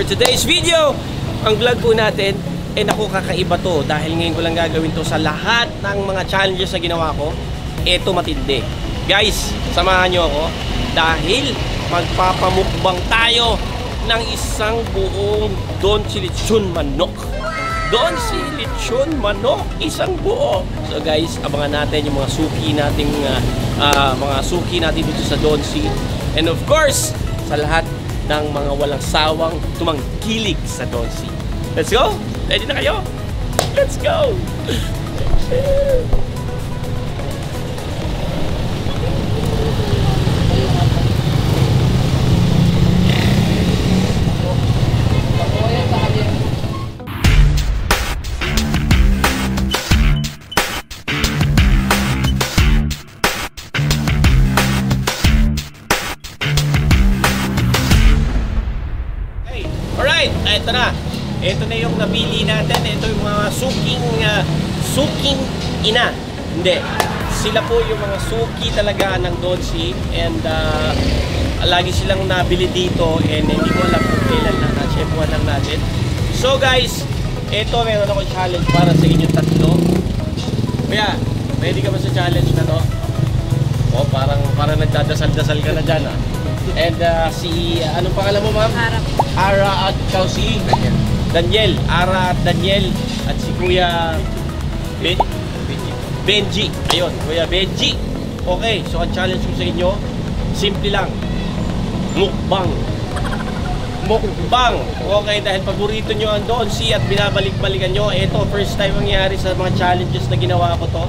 For today's video, ang vlog po natin, naku, kakaiba to dahil ngayon ko lang gagawin to sa lahat ng mga challenges na ginawa ko. Eto matindi. Guys, samahan nyo ako dahil magpapamukbang tayo ng isang buong Don Si Lechon Manok. Don Si Lechon Manok, isang buo. So guys, abangan natin yung mga suki natin, dito sa Don Si. And of course, sa lahat ng mga walang sawang tumangkilig sa Don Si. Let's go! Ready na kayo? Let's go! Ito na. Ito na yung napili natin. Ito yung mga suking ina. Hindi. Sila po yung mga suki talaga ng Don Si. And lagi silang nabili dito. And hindi ko alam kung kailan na. Na-chefuan lang natin. So guys, ito meron ako challenge para sa inyo tatlo. Kaya, ready ka ba sa challenge na to? Oh, parang nagdadasal-dasal ka na dyan ah. And anong pangalan mo, ma'am? Ara at ikaw si? Daniel. Ara at Daniel. At si Kuya Benji. Ayun, Kuya Benji. Okay, so ang challenge ko sa inyo, simple lang. Mukbang. Mukbang. Okay, dahil paborito nyo ang Don Si at binabalik-balikan nyo. Ito, first time mangyari sa mga challenges na ginawa ko to.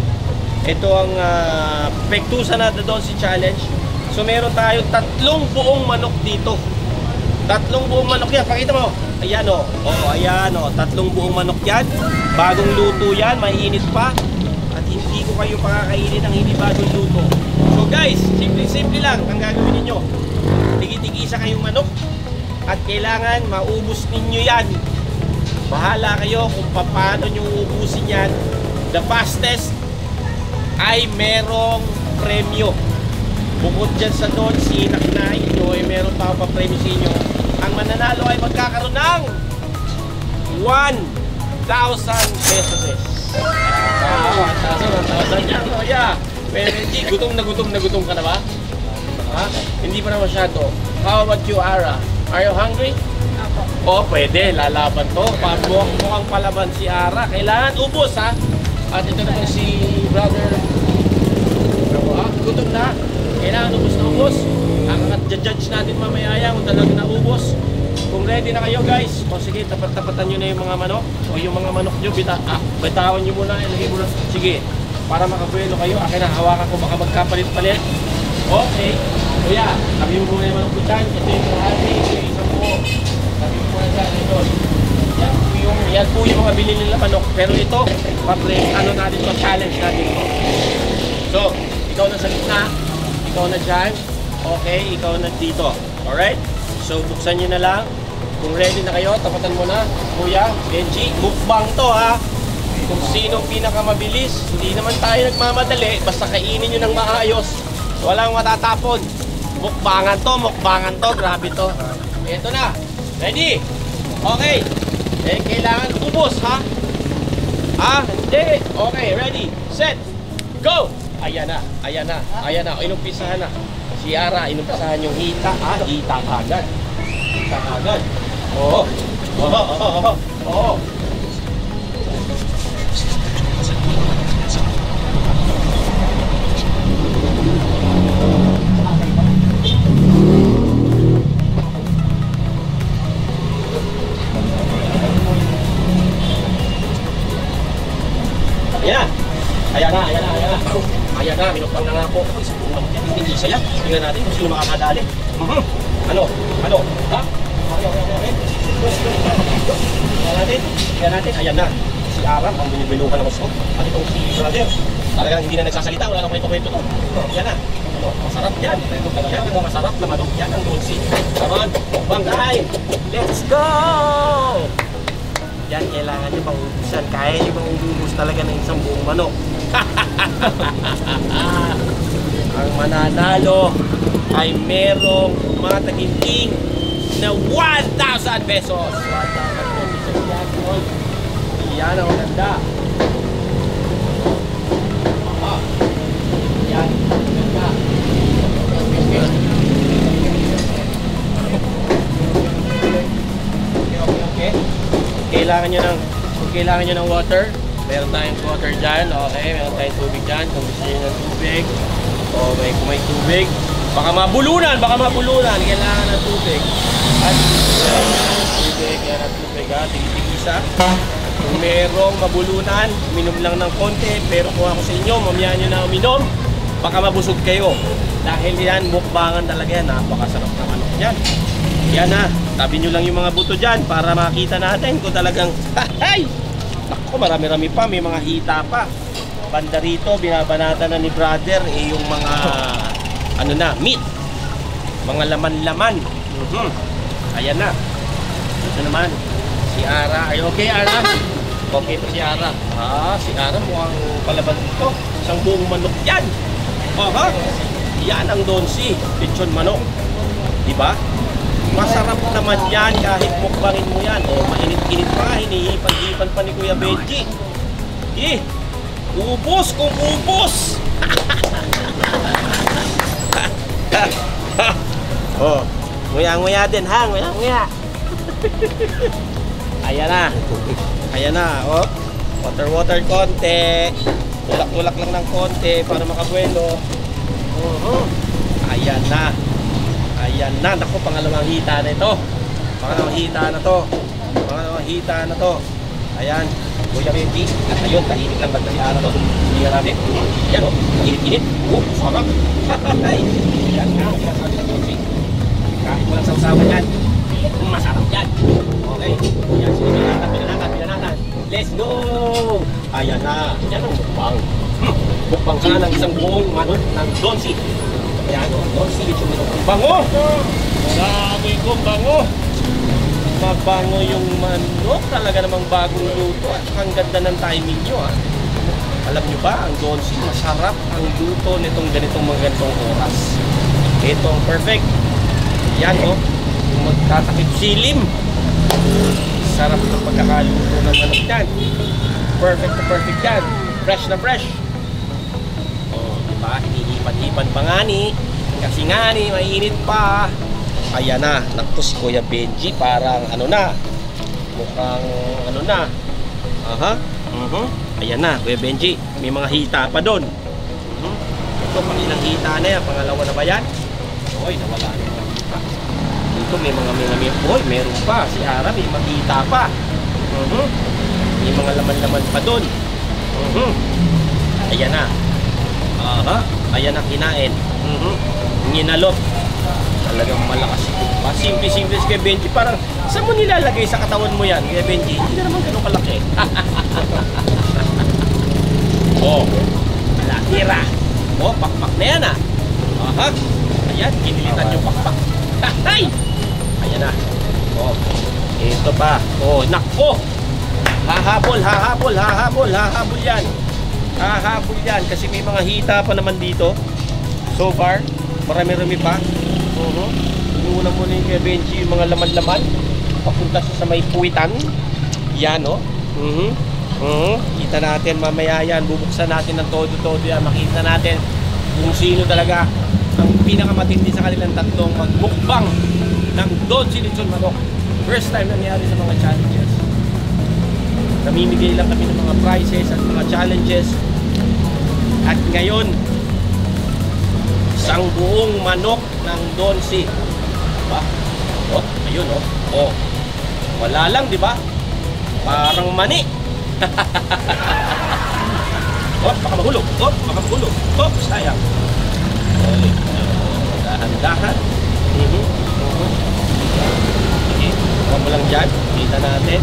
Ito ang pektusa na Don Si Challenge. So meron tayong 3 buong manok dito. 3 buong manok yan. Pakita mo. Ayan o. Oo, ayan o. 3 buong manok yan. Bagong luto yan. Mainit pa. At hindi ko kayo pakakainin ng hindi bagong luto. So guys, simple lang ang gagawin ninyo. Tigi-tigisa kayong manok. At kailangan maubos ninyo yan. Bahala kayo kung paano nyo uubusin yan. The fastest ay merong premyo. Bukod dyan sa Don Si na kinain nyo, meron pa ako pa-premyo sa inyo. Ang mananalo ay magkakaroon ng 1,000 pesos. 1,000 yan. Oh, yeah. Benji, gutom ka na ba? Ha? Hindi pa na masyado. How about you, Ara? Are you hungry? Oo, pwede. Lalaban to. Mukhang palaban si Ara. Kailangan ubos, ha? At ito naman si brother. Gutom na. Kailangan ubos na ubos. Ang judge natin mamaya yan kung talagang naubos. Kung ready na kayo guys, o sige, tapat-tapatan nyo na yung mga manok. O yung mga manok nyo, bitawan nyo muna, ilagay muna. Sige, para makabuelo kayo, akin na, hawakan ko, baka magkapalit-palit. Okay. Kuya, sabi mo muna yung manok ko dyan. Ito yung kalahati, ito yung isang buo. Sabi mo muna dyan, ito. Yan po yung mga bilhin nila manok. Pero ito, natin ito, challenge natin ito. So, ikaw na sa gitna. Ikaw na dyan. Okay, ikaw na dito. Alright? So, buksan nyo na lang. Kung ready na kayo, tapatan mo na. Kuya, Benji, mukbang to ha. Kung sinong pinakamabilis, hindi naman tayo nagmamadali. Basta kainin nyo ng maayos. Walang matatapon. Mukbangan to. Grabe to. Ito na. Ready? Okay. Kailangan ubos ha. Hindi. Okay, ready, set, go! Ayan na. Inumpisahan na. Si Ara, inumpisahan yung hita. Hita agad. Oo. Ayan na, minukbang na nga po. Hindi isa yan. Tingnan natin kung sino makakadali. Ano? Ha? Okay. Tingnan natin. Ayan na. Si Ara, ang binibilukan ng gusto. At itong si brother, talagang hindi na nagsasalita. Wala nang kwento-kwento to. Ayan na. Masarap yan. Yan ang masarap na manok. Yan ang Don Si. Come on, mukbang time. Let's go! Yan, kailangan nyo maubusan. Kaya nyo maubus talaga ng isang buong manok. Ang mananalo ay merong mga taginting na 1,000 pesos. 1,000 pesos yan, tol. Yan ang ganda. Yan, ganda. Okay. Kailangan nyo ng water. Meron tayong water dyan. Okay, meron tayong tubig dyan. Kung gusto nyo ng tubig. Okay, kung may tubig. Baka mabulunan. Kailangan ng tubig. At tubig, yan ang tubig ha. Tigisa. Kung merong mabulunan, minom lang ng konti. Pero kung ako sa inyo, mamaya nyo na uminom, baka mabusog kayo. Dahil yan, mukbangan talaga yan. Napakasarap ng manok yan. Yan ha, tabi nyo lang yung mga buto dyan para makita natin kung talagang hay! Naku, marami-rami pa, may mga hita pa. Banda rito, binabanata na ni brother yung mga ano na, meat. Mga laman-laman. Ayan na. Ito naman, si Ara. Ay okay, Ara? Okay to si Ara. Si Ara mukhang palaban dito. Isang buong manok yan. Yan ang donsi, lechon manok. Diba? Masarap naman yan kahit mukbangin mo yan. Mainit-init pa, hinihipan-hipan pa ni Kuya Benji. Ubos kung ubos! Nguya-nguya din ha, nguya-nguya. Ayan na, Water konti. Tulak-tulak lang ng konti para makabuelo. Ayan na, naku, pangalawang hita na ito. Pangalawang hita na to. Ayan, Kuya Benji. At ayun, tahimik lang ba't na si Ara to. Hindi nga natin. Ayan init-init. Sarap. Ayan nga, sabi ng Benji. Kahit walang sausawan yan, masarap yan. Okay, ayan, pinanatan. Let's go! Ayan na, yan ang mukbang. Mukbang ka ng isang buong manok ng donsi. Ayan, donsi, lechon manok. Bango! Grabe ko, bango! Mabango yung manok, talaga namang bagong luto. At ang ganda ng timing nyo ha. Alam nyo ba, ang donsi, masarap ang luto nitong ganitong mga ganitong oras. Ito ang perfect. Yan yung magtatakip silim. Sarap ng pagkakaluto ng manok yan. Perfect na perfect yan. Fresh na fresh. Diba, hinihipan-hipan pa nga ni. Kasi nga ni, mainit pa. Ayan na, naku si Kuya Benji, parang ano na, mukhang ano na. Ayan na, Kuya Benji, may mga hita pa doon. Ito, pang ilang hita na yan, pangalawa na ba yan? Oy, nawala na yung hita. Dito may oy, meron pa, si Ara may mga hita pa. May mga laman-laman pa doon. Ayan na. Ayan ang kinain. Ninalot. Talagang malakas ito. Simple-simple si Kuya Benji. Parang, saan mo nilalagay sa katawan mo yan, Kuya Benji? Hindi naman ganun kalaki. Tira. Pakpak na yan ah. Ayan, kinilitan yung pakpak. Ayan na. Ito pa. Nako. Hahabol yan. Hahabol yan. Kasi may mga hita pa naman dito. So far, marami-rami pa. Inuuna mo na yung Kuya Benji yung mga laman-laman. Papunta sa may puwitan. Yan Kita natin mamaya yan. Bubuksan natin ng todo-todo yan. Makita natin kung sino talaga ang pinakamatindi sa kanilang tatlong magmukbang ng donsi lechon manok. First time nangyari sa mga challenges. Namimigay lang kami ng mga prizes at mga challenges. At ngayon, isang buong manok ng donsi. Diba? Ayun wala lang, di ba? Parang mani. Baka mahulog. Sayang. Dahan-dahan. Okay, huwag mo lang dyan. Kita natin.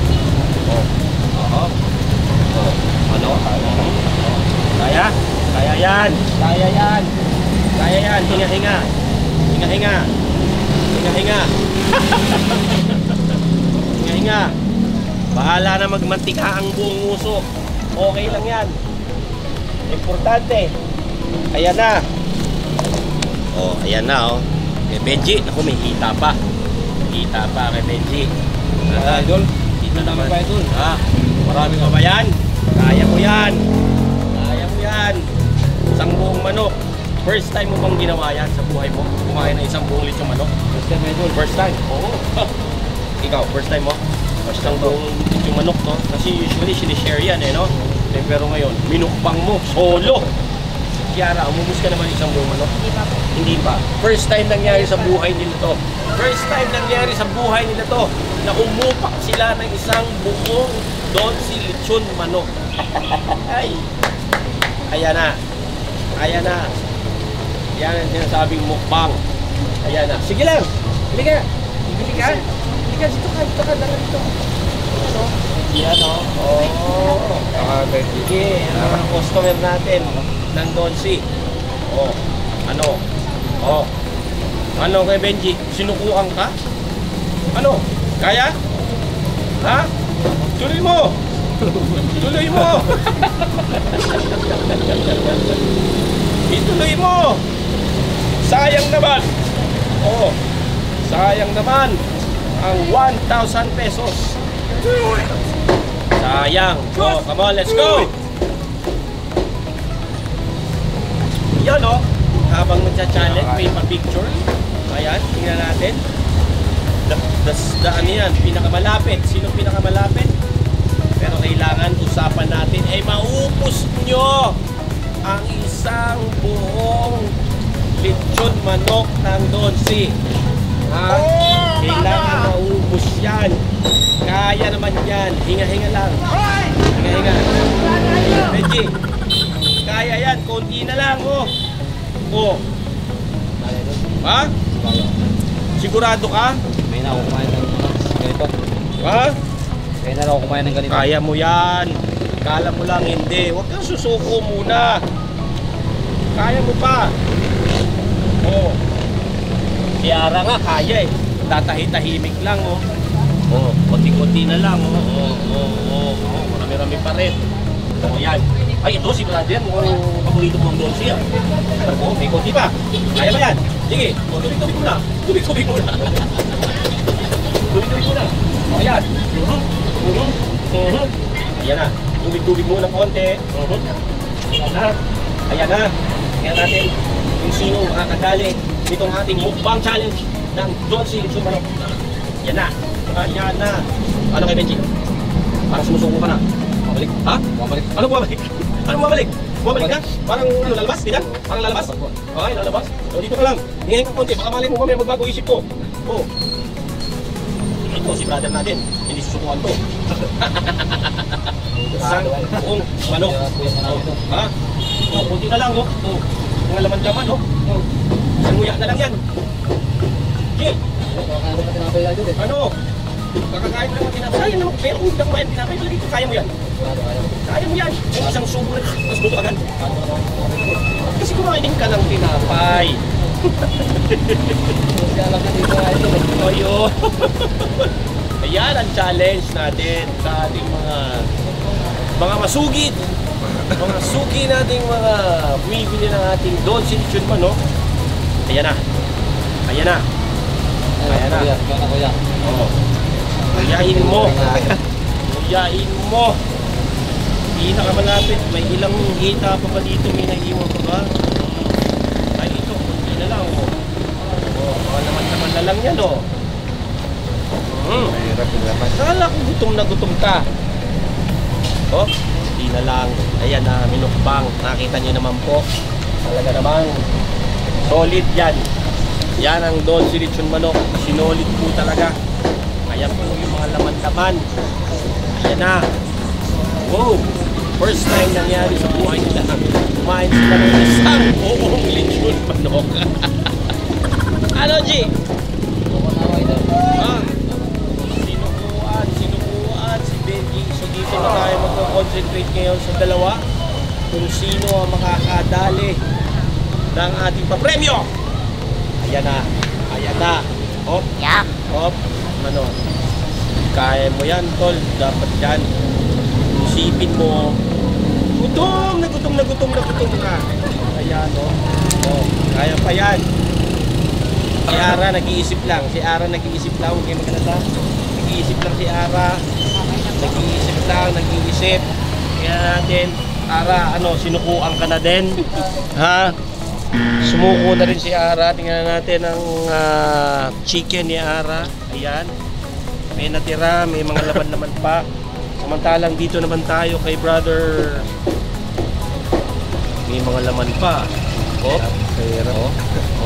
Kaya yan. Hinga. Bahala na magmantika ang buong uso. Okay lang yan. Importante. Ayan na. Ayan na Benji, ako may hita pa. kita pa kay Benji. Idol, kita naman pa idol. Marami ka ba yan? Kaya mo yan. Kaya mo yan. Isang buong manok. First time mo bang ginawa yan sa buhay mo? Kumain ng isang buong lechong manok? First time idol. First time? Oo. Ikaw, first time mo? Isang buong lechong manok, no? Kasi usually sinishare yan, no? Pero ngayon, minukbang mo, solo. Kiara, umubos ka naman isang buong manok? Hindi pa po. Hindi pa. First time nangyari sa buhay nila to. First time nangyari sa buhay nila to na umupak sila ng isang buong Donsi lechon manok. Ay. Ayan na. Ayan na. Yan ang sinasabing mukbang. Ayan na. Sige lang. Hindi ka. Hindi ka. Hindi ka. Dito ka. Dito ka. Dala dito. Ano? Yan o. Oo. Sige. Ang mga customer natin ng Donsi. Oh. Ano? Oh. Ano kay Benji? Sinukuan ka? Ano? Kaya? Ha? Tuloy mo! Tuloy mo! Ituloy mo! Sayang naman! Oh, sayang naman ang 1,000 pesos. Sayang. Oh, come on, let's go! Yan o. Habang magsa-challenge, may pa-picture. Ayan, tingnan natin. Ano yan, pinakamalapit. Sino pinakamalapit? Pero kailangan usapan natin ay maubos nyo ang isang buong lechon manok ng Donsi. Ha? Kailangan maubos yan. Kaya naman yan. Hinga-hinga lang. Hinga-hinga. Benji, kaya yan. Konti na lang, oh. Oh. Ha? Sigurado ka? May na ako kumain ng ganito. Ha? Kaya na ako kumain ng ganito. Kaya mo yan. Kala mo lang hindi. Huwag kang susuko muna. Kaya mo pa. Oh. Kiara nga kaya eh. Tatahi-tahimik lang oh. Oh, konti-konti na lang oh. Oh. Marami-rami pa rin. Oh, yan. Ay, ito si brother. Mukhang paborito mo ang Donsi ah. Oh, may konti pa. Kaya ba yan? Sige. Oh, tubig-tubig mo na. Tubig-tubig mo na. Tubig-tubig mo na. Oh, ayan. Ayan na. Tubig-tubig mo ng konti. Ayan na. Ayan na. Tingnan natin kung sino makakadali nitong ating mukbang challenge ng Donsi lechon manok. Ayan na. Ayan na. Ano kay Benji? Parang sumusuko ka na. Bumabalik. Ha? Bumabalik. Ano bumabalik? Ano bumabalik? Bumabalik ka? Parang ano, lalabas? Ganyan? Parang lalabas? Okay, lalabas. So dito ka lang. Hingayin ka konti. Baka malay mo mamaya magbago isip ko. Oh. Ito si brother natin. Hindi susukuan to. Isang buong manok. Ha? Oh, kunti na lang, oh. Oh. Mga laman-laman, oh. Oh. Isang nguya na lang yan. Okay. Ano? Kakakain mo naman tinapay. Kaya naman, pero kung hindi kumain tinapay, dito kaya mo yan. Kaya mo yan. Yung isang subo na, tapos buto agad. Kasi kumain ka ng tinapay. Ayun. Ayan ang challenge natin sa ating mga masugid. Mga suki nating mga bumibili ng ating Donsi lechon manok. Ayan na. Ayan na. Ayan na. Oo. Kuyain mo. Kuyain mo. Pinakamalapit. May ilang hita pa ba dito? May naiiwan pa ba? Ay, ito. Kunti na lang. Oh, mga naman na lang yan, oh. Mahirap yung laman. Kala ko gutom ka. Oh, hindi na lang. Ayan na, minukbang. Nakita nyo naman po. Talaga naman. Solid yan. Yan ang Donsi lechon manok. Sinolid po talaga. Ayan po yung mga laman-laman. Ayan na. Wow. First time nangyari sa buhay nila. Kumain sila ng isang buong lechon manok. Ano, G? Ah, sinukuan si Benji. So dito na tayo magko-concentrate ngayon sa dalawa kung sino ang makakadali ng ating papremyo. Ayan na. Ayan na. Hop. Yeah. Hop. Ano? Kaya mo yan, tol. Dapat yan. Isipin mo. Gutom na gutom ka. Ayan, oh. Oh, kaya pa yan. Si Ara nag-iisip lang. Si Ara nag-iisip lang. Huwag kayo magkalala. Nag-iisip lang si Ara. Nag-iisip lang, nag-iisip. Kaya natin, Ara, ano, sinukuan ka na din. Ha? Sumuko na rin si Ara. Tingnan natin ang chicken ni Ara. Ayan. May natira, may mga laman naman pa. Samantalang dito naman tayo kay brother. May mga laman pa. Oh,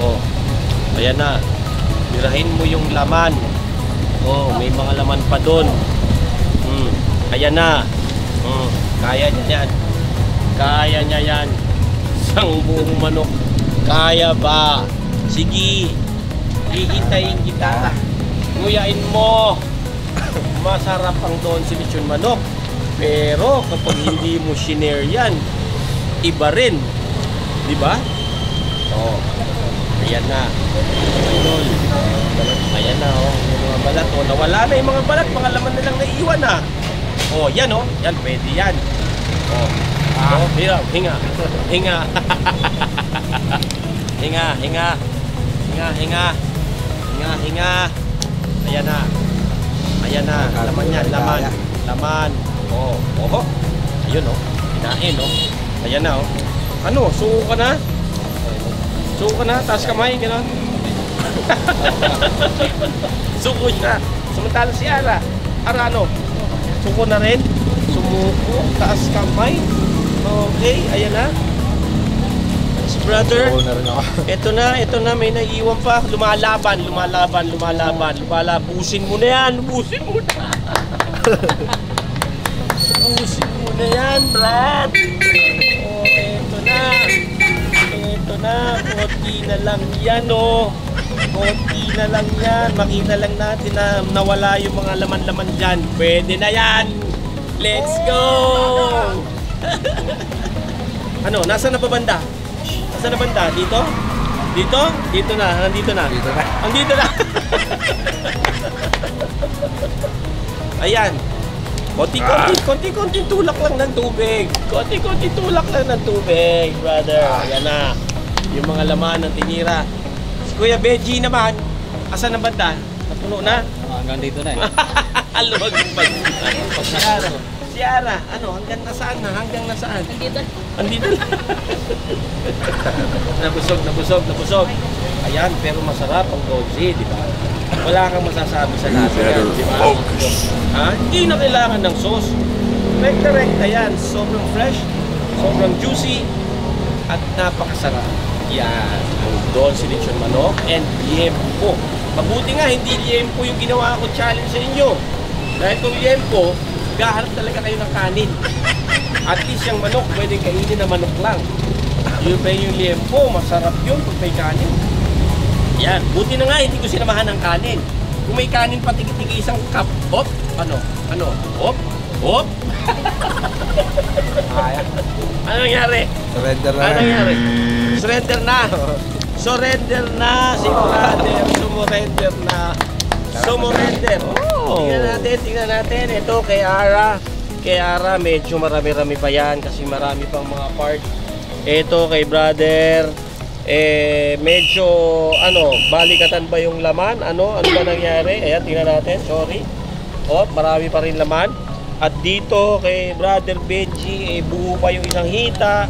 oh. Ayan na. Birahin mo yung laman. Oh, may mga laman pa doon. Ayan na. Kaya niya yan. Kaya niya yan. Isang buong manok. Kaya ba? Sige. Hihintayin kita. Nguyain mo. Masarap ang doon si lechon manok. Pero kapag hindi mo shinare yan, iba rin. Diba? Oh. Ayan na. Ayun. Ayan na, oh. Yung mga balat, oh. Nawala na yung mga balat. Mga laman nilang naiiwan, ah. Oh, yan, oh. Yan, pwede yan. Oh. Oh, hinga. Hinga. Hinga. Hinga. Hinga. Hinga. Hinga. Hinga. Hinga. Ayan na. Ayan na. Laman yan. Laman. Laman. Oh. Oh. Ayun, oh. Hinain, oh. Ayan na, oh. Ano? Suko ka na? Suko ka na? Taas kamay, gano'n? Suko siya. Samantala si Ara. Ara, ano? Suko na rin? Sumuko. Taas kamay. Okay, ayan na. Si brother. Suko na rin ako. Ito na. May naiiwan pa. Lumalaban. Busin mo na yan. Busin mo na. Busin mo na yan, Brad. Oh, ito na. Ito na. Konti na lang yan, oh. Konti na lang yan. Makita lang natin na nawala yung mga laman-laman dyan. Pwede na yan. Let's go! Ano? Nasaan na ba banda? Nasaan na banda? Dito? Dito? Dito na. Nandito na. Dito na. Andito na. Ayan. Konti-konti tulak lang ng tubig. Konti-konti tulak lang ng tubig, brother. Ayan na. Yung mga laman ng tinira. Si Kuya Benji naman, asan ang banda? Napuno na? Hanggang dito na eh. Aluwag yung banda. Si Ara, ano, hanggang nasaan na? Hanggang nasaan? Andito na. Nabusog. Ayan, pero masarap ang goji, di ba? Wala kang masasabi sa lasa yan, di ba? Ha? Hindi na kailangan ng sauce. Rekta-rekta yan. Sobrang fresh, sobrang juicy, at napakasarap. Yan, ang Dolce Lechon Manok and liempo. Mabuti nga, hindi liempo yung ginawa ko challenge sa inyo. Dahil kung liempo, gaharap talaga kayo ng kanin. At least yung manok, pwedeng kainin na manok lang. Yung pa yung liempo, masarap yun kung may kanin. Yan, buti na nga, hindi ko sinamahan ng kanin. Kung may kanin pa, tigi-tigi isang cup. Hop, ano, hop. Ano nangyari? Surrender na. Ano nangyari? Surrender na. Surrender na si brother. Sumurrender. Tingnan natin. Ito kay Ara. Kay Ara, medyo marami-rami pa yan kasi marami pang mga part. Ito kay brother. Medyo balikatan ba yung laman? Ano ba nangyari? Ayan, tingnan natin. Sorry. Oh, marami pa rin laman. At dito kay brother Benji, buo pa yung isang hita.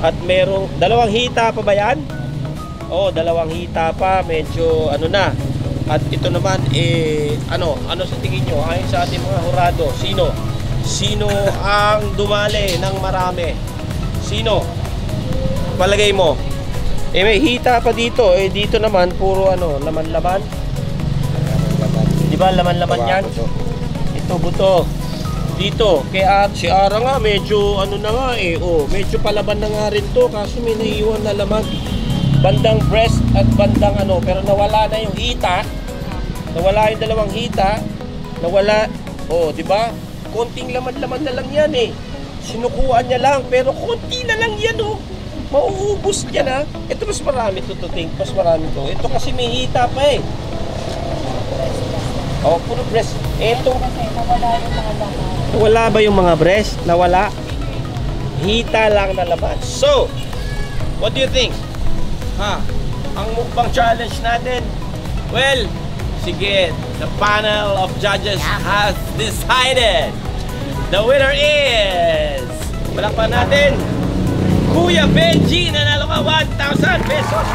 At merong dalawang hita pa ba yan? Oh, dalawang hita pa. Medyo na. At ito naman, ano sa tingin nyo? Ayon sa ating mga hurado, sino ang dumali ng marami? Sino? Palagay mo? May hita pa dito. Dito naman, puro laman-laman. Di ba, laman-laman yan? Ito, buto. Dito, kaya si Ara nga, medyo na nga medyo palaban na nga rin to. Kaso may naiiwan na laman. Bandang breast at bandang pero nawala na yung hita. Nawala yung dalawang hita. Nawala, di ba? Konting laman-laman na lang yan Sinukuan niya lang, pero konti na lang yan mauubos niya na. Ito mas marami to, mas marami to. Ito kasi may hita pa puro breast. Ito, wala ba yung mga breast? Nawala? Hita lang na laman. So, what do you think? Ang mukbang challenge natin, Well, sige, the panel of judges has decided. The winner is, palakpan natin, Kuya Benji, nanalo ka 1,000 pesos.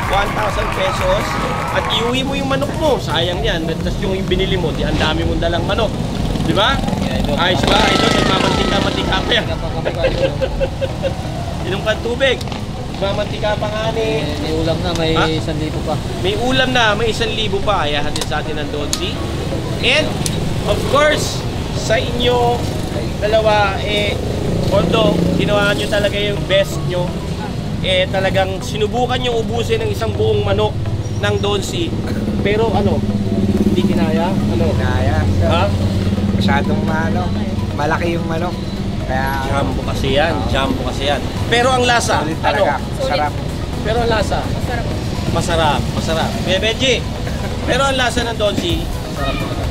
1,000 pesos. At iuwi mo yung manok mo. Sayang yan. Tapos yung binili mo, ang dami mong dalang manok. Di ba? Ayos ba? Idol, nagmamantika-mantika pa yan. Inom ka tubig. Nagmamantika pa nga ni. May ulam na, may 1,000 pa. May ulam na, may 1,000 pa. Kaya hatid sa atin ng Donsi. And, of course, sa inyo dalawa, although ginawa nyo talaga yung best nyo, talagang sinubukan nyo ubusin ng isang buong manok ng Donsi. Pero ano, hindi kinaya? Ano? Kaya. Ha? Masyadong malaki yung manok. Kaya Jumbo kasi yan, jumbo kasi yan. Pero ang lasa, sulit ano? talaga. Sarap. Pero ang lasa, masarap, masarap. Kuya Benji, pero ang lasa ng Donsi,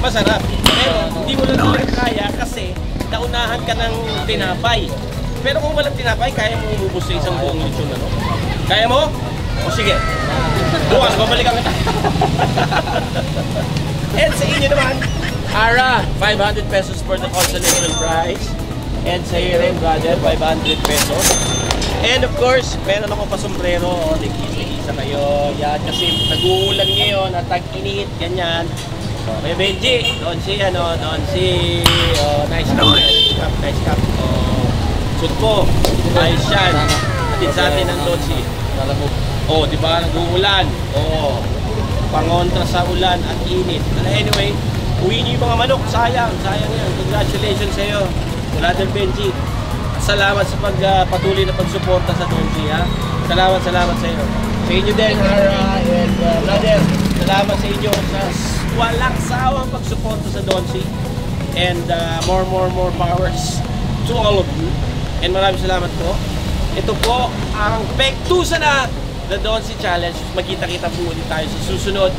masarap. Pero hindi mo lang talaga kaya kasi naunahan ka ng tinapay. Pero kung walang tinapay, kaya mo umubos sa isang buong lechon, ano? Kaya mo? O sige. Bukas, babalikan kita. And sa inyo naman, Ara, 500 pesos for the consolation prize. And sa iyo rin, brother, 500 pesos. And of course, meron ako pa sombrero. O, nag-isa kayo. Yan, kasi nag-uulan ngayon at tag-init, ganyan. May Benji, doon si, nice cup, nice cup. Suit po, ayos yan. Atin sa atin ang doon si. Di ba, nag-uulan. Pangontra sa ulan at init. Anyway, uwi niyo yung mga manok, sayang yan. Congratulations sa iyo, Brother Benji. Salamat sa patuloy na pagsuporta sa Donsi, ha. Salamat sa iyo. Sa inyo din, Hara and brother, salamat sa inyo sa walang sawang pagsuporta sa Donsi. And more powers to all of you. And maraming salamat po. Ito po ang Pektusa na The Donsi Challenge. Magkita-kita po ulit tayo sa susunod.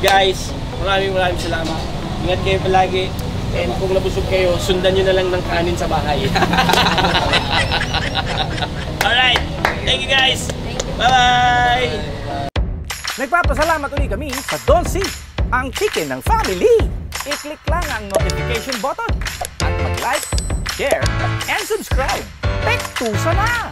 Guys, maraming salamat. Ingat kayo palagi. And kung nabusog kayo, sundan nyo na lang ng kanin sa bahay. Alright. Thank you guys. Bye-bye. Nagpapasalamat ulit kami sa Donsi, ang chicken ng family. I-click lang ang notification button at mag-like, share, and subscribe. Pektusa na!